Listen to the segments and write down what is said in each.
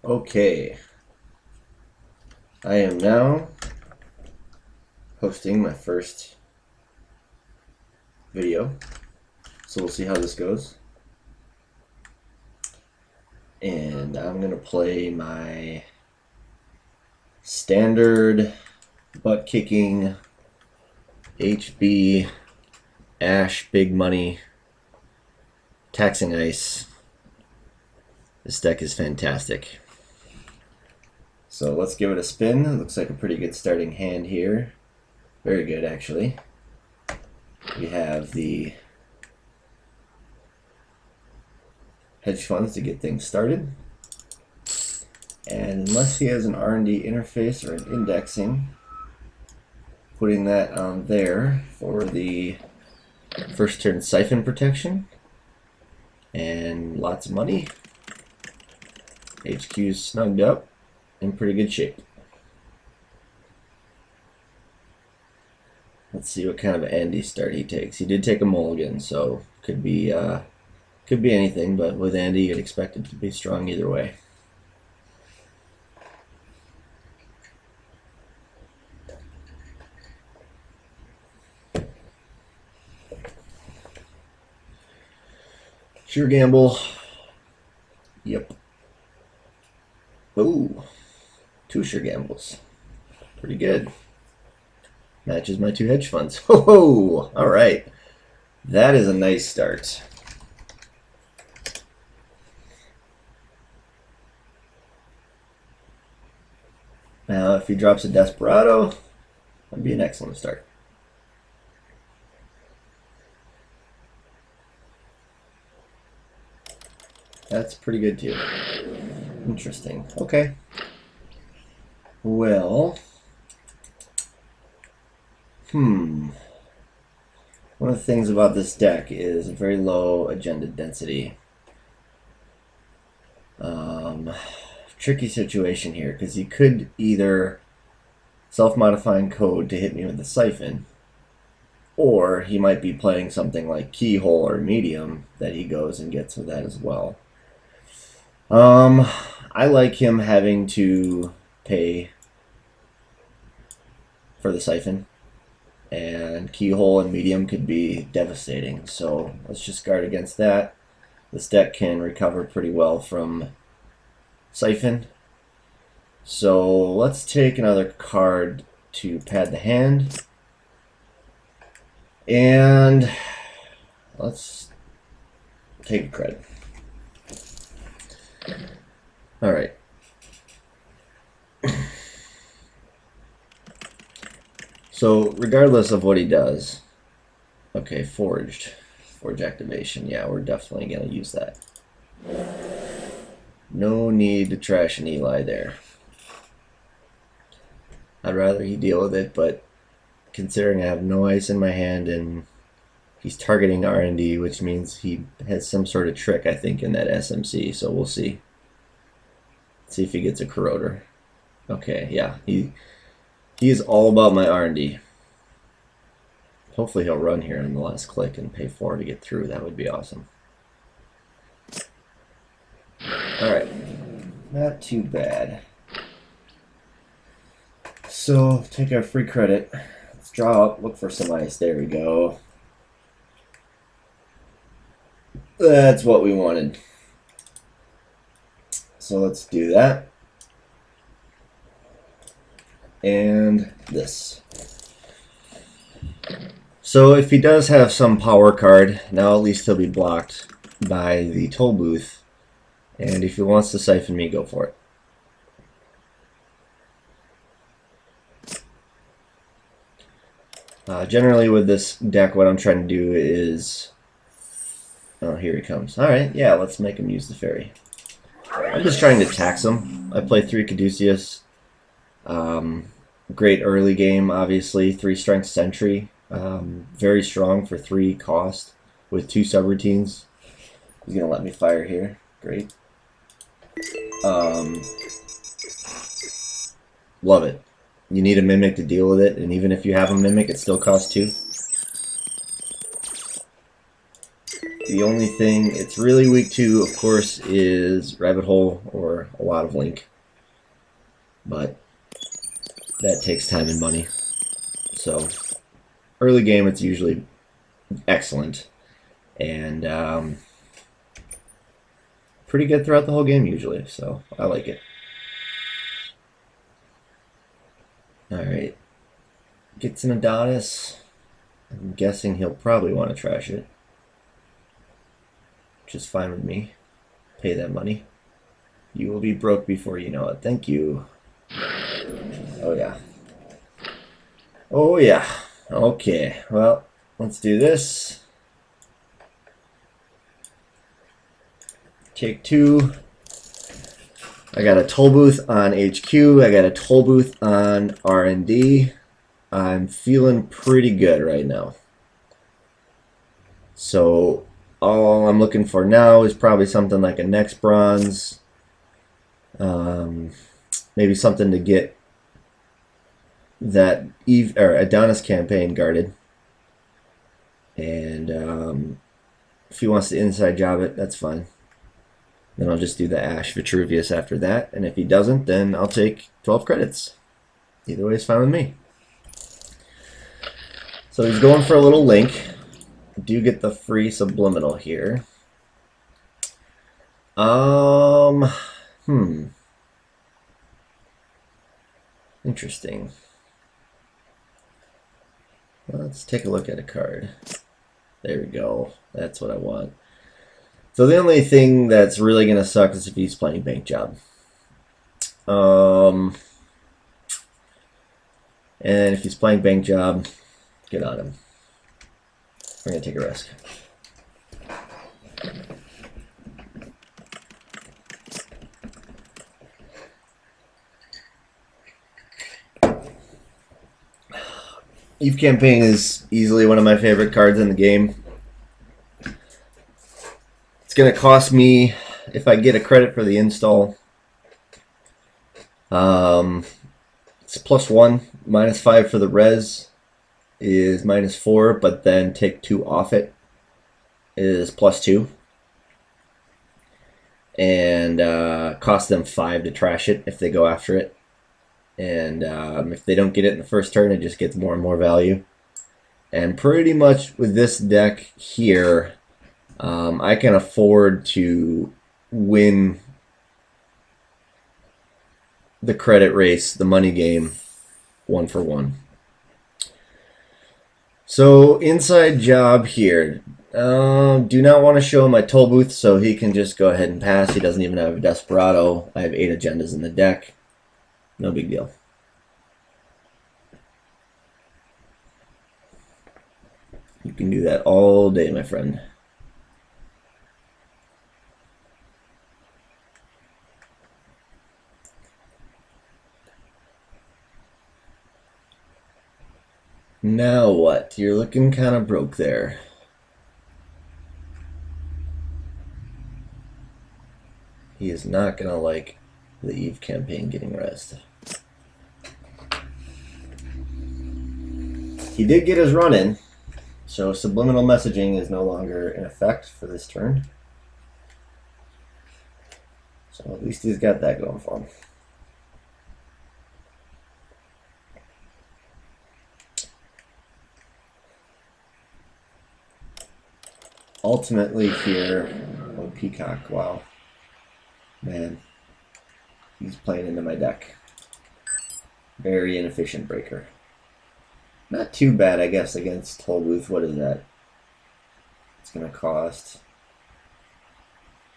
Okay, I am now hosting my first video, so we'll see how this goes. And I'm going to play my standard butt-kicking HB Ash Big Money Taxing Ice. This deck is fantastic. So let's give it a spin. It looks like a pretty good starting hand here. Very good, actually. We have the hedge funds to get things started. And unless he has an R&D interface or an indexing, putting that on there for the first turn siphon protection. And lots of money. HQ's snugged up. In pretty good shape. Let's see what kind of Andy start he takes. He did take a mulligan, so could be anything. But with Andy, you'd expect it to be strong either way. Sure gamble. Yep. Ooh. 2 sure gambles. Pretty good. Matches my 2 hedge funds. Ho-ho! Alright. That is a nice start. Now, if he drops a Desperado, that'd be an excellent start. That's pretty good too. Interesting. Okay. Well, one of the things about this deck is a very low agenda density. Tricky situation here, because he could either self-modifying code to hit me with the siphon, or he might be playing something like Keyhole or Medium that he goes and gets with that as well. I like him having to pay for the siphon, and Keyhole and Medium could be devastating, so let's just guard against that. This deck can recover pretty well from siphon, so let's take another card to pad the hand, and let's take a credit. Alright. So, regardless of what he does, okay, Forge activation, yeah, we're definitely going to use that. No need to trash an Eli there. I'd rather he deal with it, but considering I have no ice in my hand and he's targeting R&D, which means he has some sort of trick, I think, in that SMC, so we'll see. Let's see if he gets a Corroder. Okay, yeah, he is all about my R&D. Hopefully he'll run here in the last click and pay 4 to get through. That would be awesome. Alright, not too bad. So, take our free credit. Let's draw up, look for some ice. There we go. That's what we wanted. So let's do that. And this. So if he does have some power card, now at least he'll be blocked by the toll booth. And if he wants to siphon me, go for it. Generally with this deck, what I'm trying to do is... Oh, here he comes. Alright, yeah, let's make him use the fairy. I'm just trying to tax him. I play 3 Caduceus. Great early game, obviously. 3 strength sentry. Very strong for 3 cost with 2 subroutines. He's going to let me fire here. Great. Love it. You need a Mimic to deal with it, and even if you have a Mimic, it still costs 2. the only thing it's really weak to, of course, is Rabbit Hole or a lot of Link. But that takes time and money. So early game, it's usually excellent. And pretty good throughout the whole game usually, so I like it. Alright. Gets an Adonis. I'm guessing he'll probably want to trash it. Which is fine with me. Pay that money. You will be broke before you know it. Thank you. Oh yeah. Oh yeah. Okay, well, let's do this. Take two. I got a toll booth on HQ. I got a toll booth on R&D. I'm feeling pretty good right now. So all I'm looking for now is probably something like a next bronze. Maybe something to get that Eve or Adonis campaign guarded. And if he wants to inside job it, that's fine. Then I'll just do the Ash Vitruvius after that. And if he doesn't, then I'll take 12 credits. Either way is fine with me. So he's going for a little Link. Do get the free subliminal here. Interesting. Well, let's take a look at a card. There we go. That's what I want. So the only thing that's really going to suck is if he's playing Bank Job. And if he's playing Bank Job, get on him. We're going to take a risk. Eve Campaign is easily one of my favorite cards in the game. It's going to cost me, if I get a credit for the install, it's +1, -5 for the res is -4, but then take 2 off it is +2. And cost them 5 to trash it if they go after it. And if they don't get it in the first turn, it just gets more and more value. And pretty much with this deck here, I can afford to win the credit race, the money game, 1 for 1. So inside job here. Do not want to show my toll booth, so he can just go ahead and pass. He doesn't even have a Desperado. I have 8 agendas in the deck. No big deal. You can do that all day, my friend. Now what? You're looking kind of broke there. He is not going to like the Eve campaign getting rest. He did get his run in, so subliminal messaging is no longer in effect for this turn. So at least he's got that going for him. Ultimately here, oh Peacock, wow. Man, he's playing into my deck. Very inefficient breaker. Not too bad, I guess, against Toll Booth. What is that? It's going to cost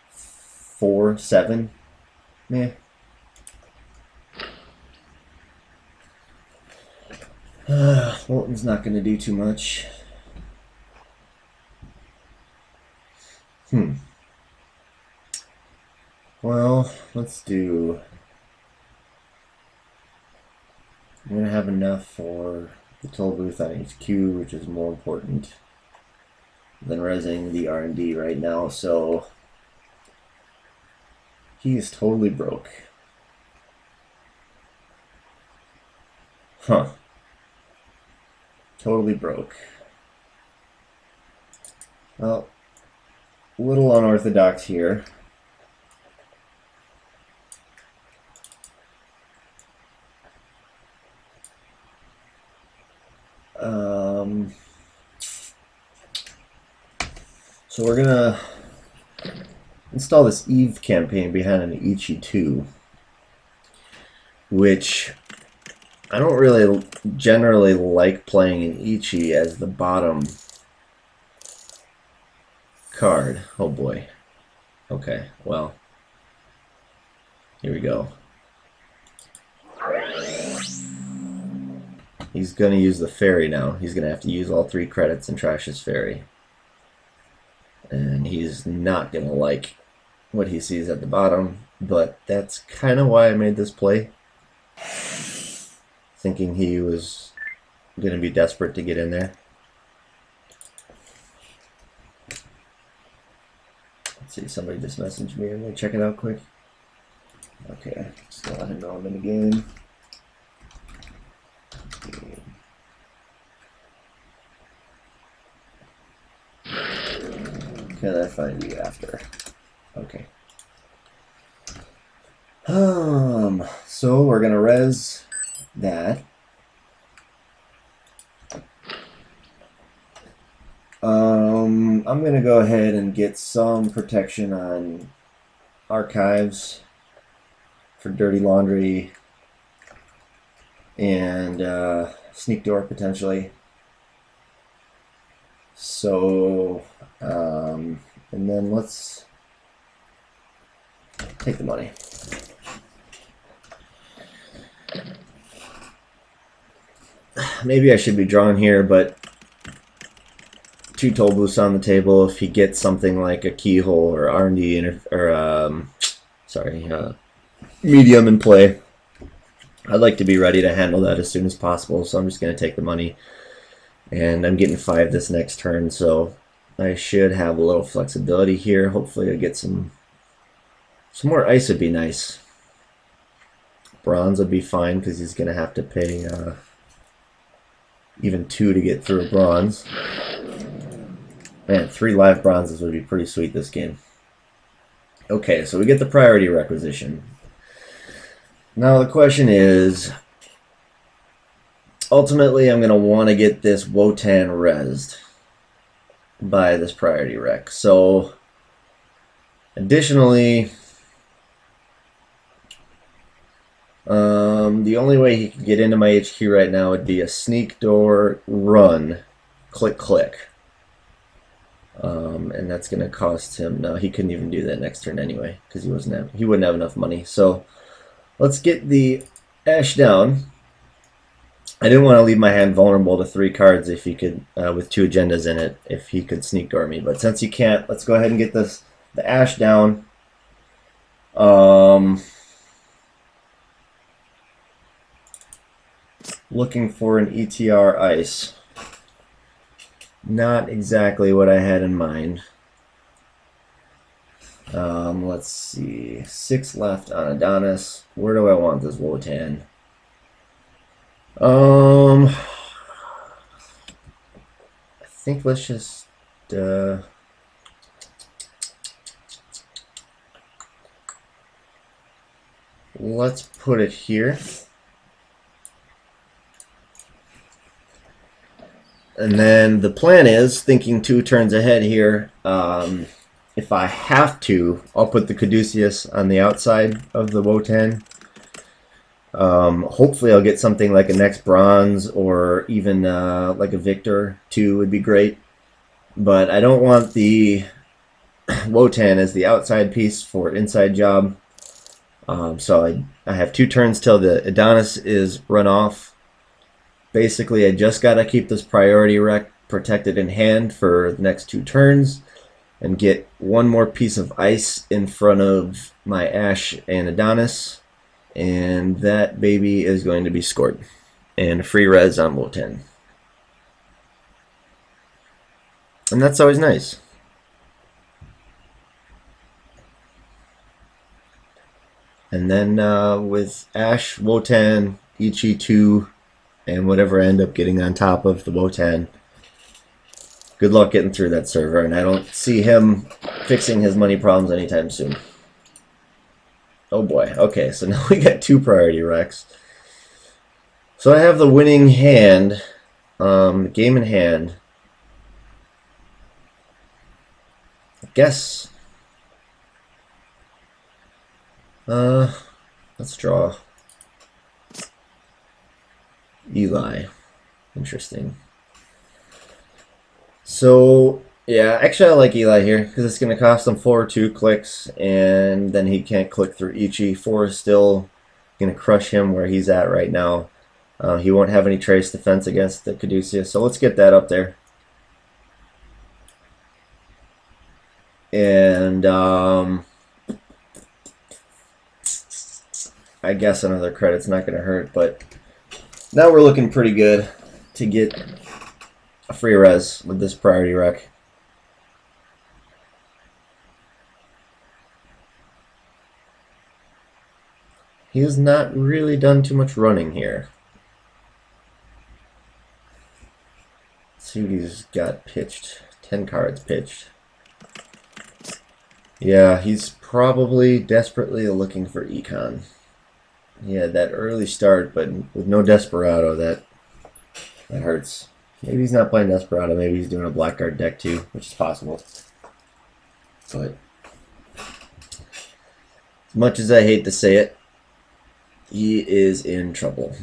4, 7. Meh. Walton's not going to do too much. Well, let's do... I'm going to have enough for the toll booth on HQ, which is more important than resing the R&D right now, so he is totally broke. Huh. Totally broke. Well, little unorthodox here. So we're gonna install this Eve campaign behind an Ichi 2, which I don't really generally like playing an Ichi as the bottom card. Oh boy. Okay, well, here we go. He's going to use the fairy now. He's going to have to use all 3 credits and trash his fairy. And he's not going to like what he sees at the bottom, but that's kind of why I made this play. Thinking he was going to be desperate to get in there. Let's see, somebody just messaged me. I'm going to check it out quick. Okay, just let him know I'm in the game. Can I find you after? Okay. So we're gonna res that. I'm gonna go ahead and get some protection on archives for dirty laundry and sneak door potentially. So, and then let's take the money. Maybe I should be drawn here, but 2 toll boosts on the table. If he gets something like a keyhole or R&D medium in play, I'd like to be ready to handle that as soon as possible. So I'm just going to take the money, and I'm getting 5 this next turn, so I should have a little flexibility here. Hopefully I get some more ice would be nice. Bronze would be fine because he's going to have to pay even 2 to get through a bronze. Man, 3 live bronzes would be pretty sweet this game. Okay, so we get the priority requisition. Now the question is, ultimately I'm going to want to get this Wotan rezzed by this priority rec. So additionally, the only way he could get into my HQ right now would be a sneak door run, click click. And that's going to cost him. No, he couldn't even do that next turn anyway because he wouldn't have enough money. So let's get the Ash down. I didn't want to leave my hand vulnerable to 3 cards if he could, with 2 agendas in it, if he could sneak door me. But since he can't, let's go ahead and get the Ash down. Looking for an ETR ice. Not exactly what I had in mind. Let's see. 6 left on Adonis. Where do I want this Wotan? I think let's just let's put it here. And then the plan is, thinking 2 turns ahead here, if I have to, I'll put the Caduceus on the outside of the Wotan. Hopefully I'll get something like a next bronze or even like a Victor 2 would be great. But I don't want the Wotan as the outside piece for inside job. So I have 2 turns till the Adonis is run off. Basically, I just got to keep this priority rec protected in hand for the next 2 turns and get 1 more piece of ice in front of my Ash and Adonis, and that baby is going to be scored. And free res on Wotan. And that's always nice. And then with Ash, Wotan, Ichi 2, and whatever I end up getting on top of the Wotan, Good luck getting through that server, and I don't see him fixing his money problems anytime soon. Oh boy. Okay, so now we got 2 priority wrecks. So I have the winning hand, game in hand. I guess. Let's draw. Eli. Interesting. So, yeah, actually I like Eli here, because it's going to cost him 4 or 2 clicks, and then he can't click through Ichi. 4 is still going to crush him where he's at right now. He won't have any trace defense against the Caduceus, so let's get that up there. And I guess another credit's not going to hurt, but now we're looking pretty good to get a free res with this priority wreck. He has not really done too much running here. Let's see what he's got pitched. 10 cards pitched. Yeah, he's probably desperately looking for econ. He had that early start, but with no Desperado, that hurts. Maybe he's not playing Desperado. Maybe he's doing a blackguard deck too, which is possible. But as much as I hate to say it, he is in trouble.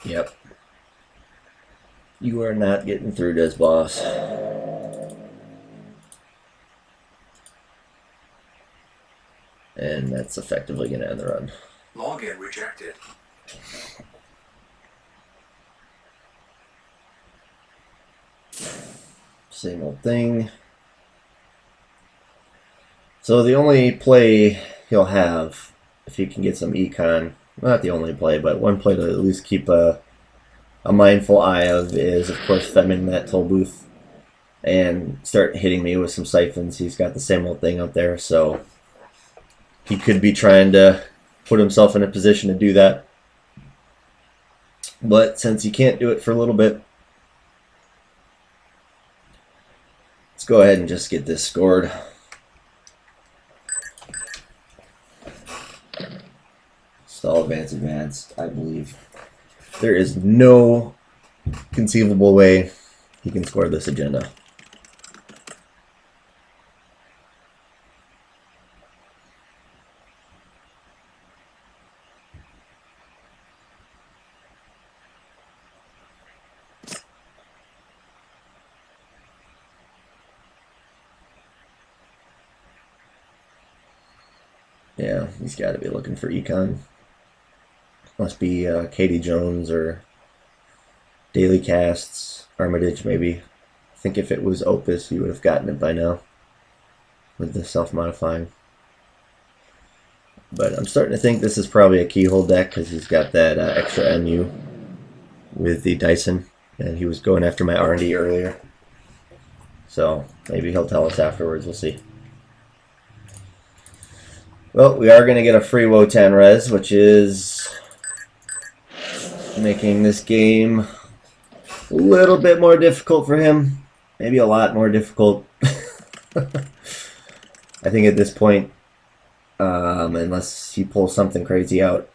Yep. You are not getting through this, boss. And that's effectively going to end the run. Login rejected. Same old thing. So the only play he'll have, if he can get some econ, not the only play, but one play to at least keep a mindful eye of, is, of course, femming that toll booth and start hitting me with some siphons. He's got the same old thing up there, so he could be trying to put himself in a position to do that. But since he can't do it for a little bit, let's go ahead and just get this scored. Stall advance, I believe. There is no conceivable way he can score this agenda. Yeah, he's got to be looking for econ. Must be Katie Jones or Daily Casts, Armitage maybe. I think if it was Opus, he would have gotten it by now with the self-modifying. But I'm starting to think this is probably a keyhole deck because he's got that extra MU with the Dyson, and he was going after my R&D earlier. So maybe he'll tell us afterwards, we'll see. Well, we are going to get a free Wotan res, which is making this game a little bit more difficult for him. Maybe a lot more difficult. I think at this point, unless he pulls something crazy out,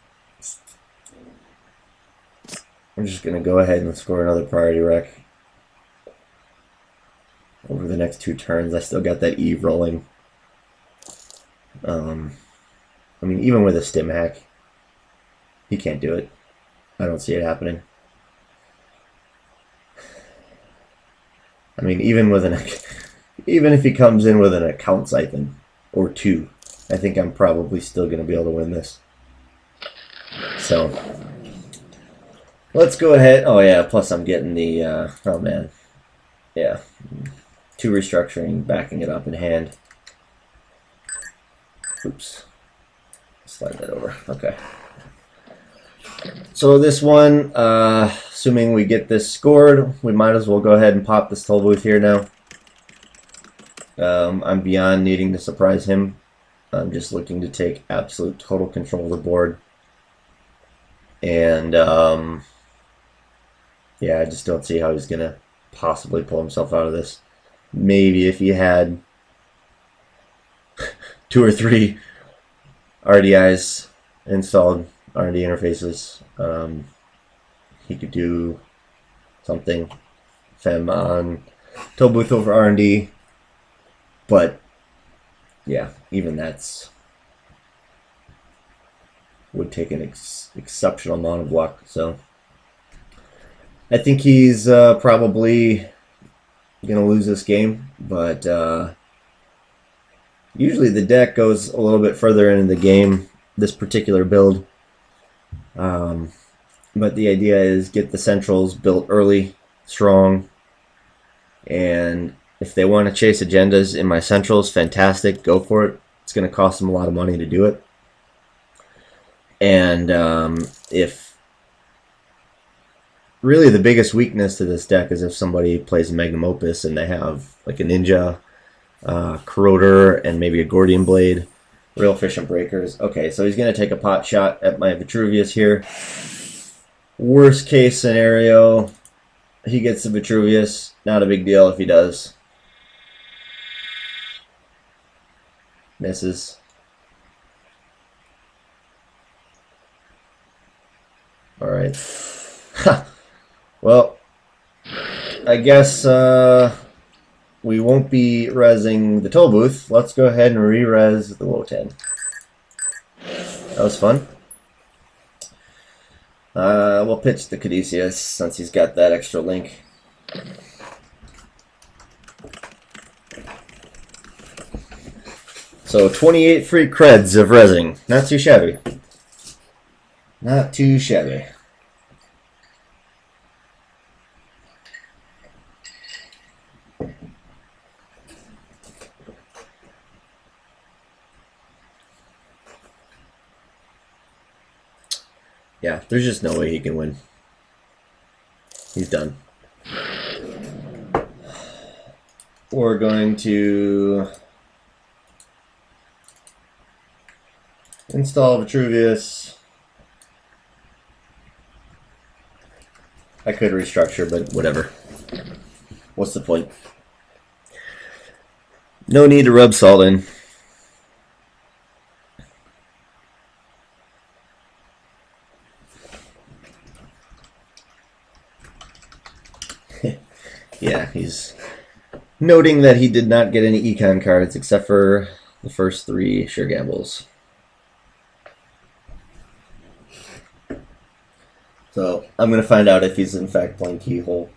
I'm just going to go ahead and score another priority wreck over the next 2 turns. I still got that Eve rolling. I mean, even with a stim hack, he can't do it. I don't see it happening. I mean, even if he comes in with an account siphon or 2, I think I'm probably still going to be able to win this. So let's go ahead. Oh yeah, plus I'm getting the oh man, yeah, 2 restructuring, backing it up in hand. Oops. Slide that over. Okay. So this one, assuming we get this scored, we might as well go ahead and pop this toll booth here now. I'm beyond needing to surprise him. I'm just looking to take absolute total control of the board. And yeah, I just don't see how he's going to possibly pull himself out of this. Maybe if he had 2 or 3 RDIs installed, R&D interfaces, he could do something. Fem on toll booth over R&D, but yeah, even that's would take an exceptional amount of luck. So I think he's probably gonna lose this game, but usually the deck goes a little bit further into the game, this particular build. But the idea is get the centrals built early, strong, and if they want to chase agendas in my centrals, fantastic, go for it. It's going to cost them a lot of money to do it. And if really the biggest weakness to this deck is if somebody plays a Magnum Opus and they have like a Ninja, Corroder, and maybe a Gordian Blade, real efficient breakers. Okay, so he's going to take a pot shot at my Vitruvius here. Worst case scenario, he gets the Vitruvius. Not a big deal if he does. Misses. Alright. Well, I guess we won't be rezzing the toll booth. Let's go ahead and re-res the Wotan. That was fun. We'll pitch the Caduceus since he's got that extra link. So 28 free creds of rezzing. Not too shabby. Not too shabby. Yeah, there's just no way he can win. He's done. We're going to install Vitruvius. I could restructure, but whatever. What's the point? No need to rub salt in. Yeah, he's noting that he did not get any econ cards except for the first 3 sure gambles. So I'm going to find out if he's in fact playing Keyhole.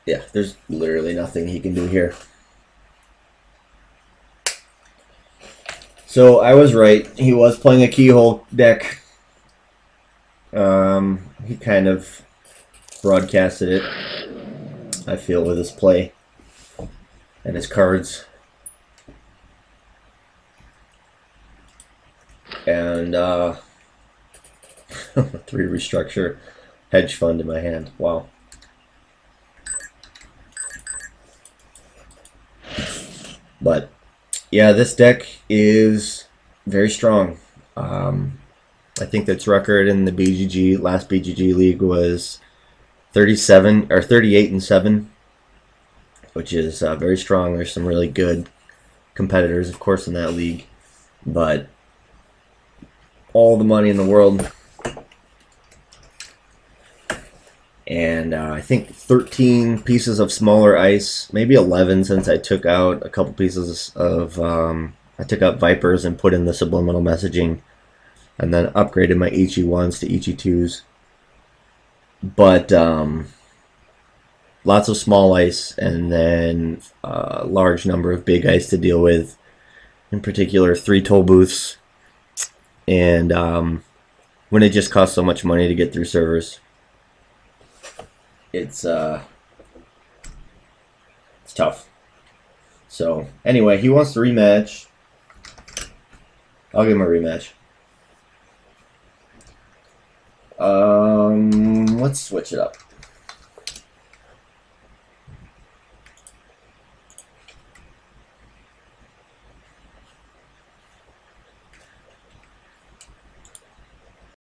Yeah, there's literally nothing he can do here. So I was right. He was playing a Keyhole deck. He kind of broadcasted it, I feel, with his play and his cards. And 3 restructure hedge fund in my hand. Wow. But yeah, this deck is very strong. I think its record in the BGG, last BGG league, was 37 or 38-7, which is very strong. There's some really good competitors, of course, in that league, but all the money in the world. And I think 13 pieces of smaller ice, maybe 11 since I took out a couple pieces of, I took out Vipers and put in the subliminal messaging, and then upgraded my HE1s to HE2s. But lots of small ice and then a large number of big ice to deal with. In particular, 3 toll booths, and when it just costs so much money to get through servers, it's tough. So anyway, he wants to rematch. I'll give him a rematch. Let's switch it up.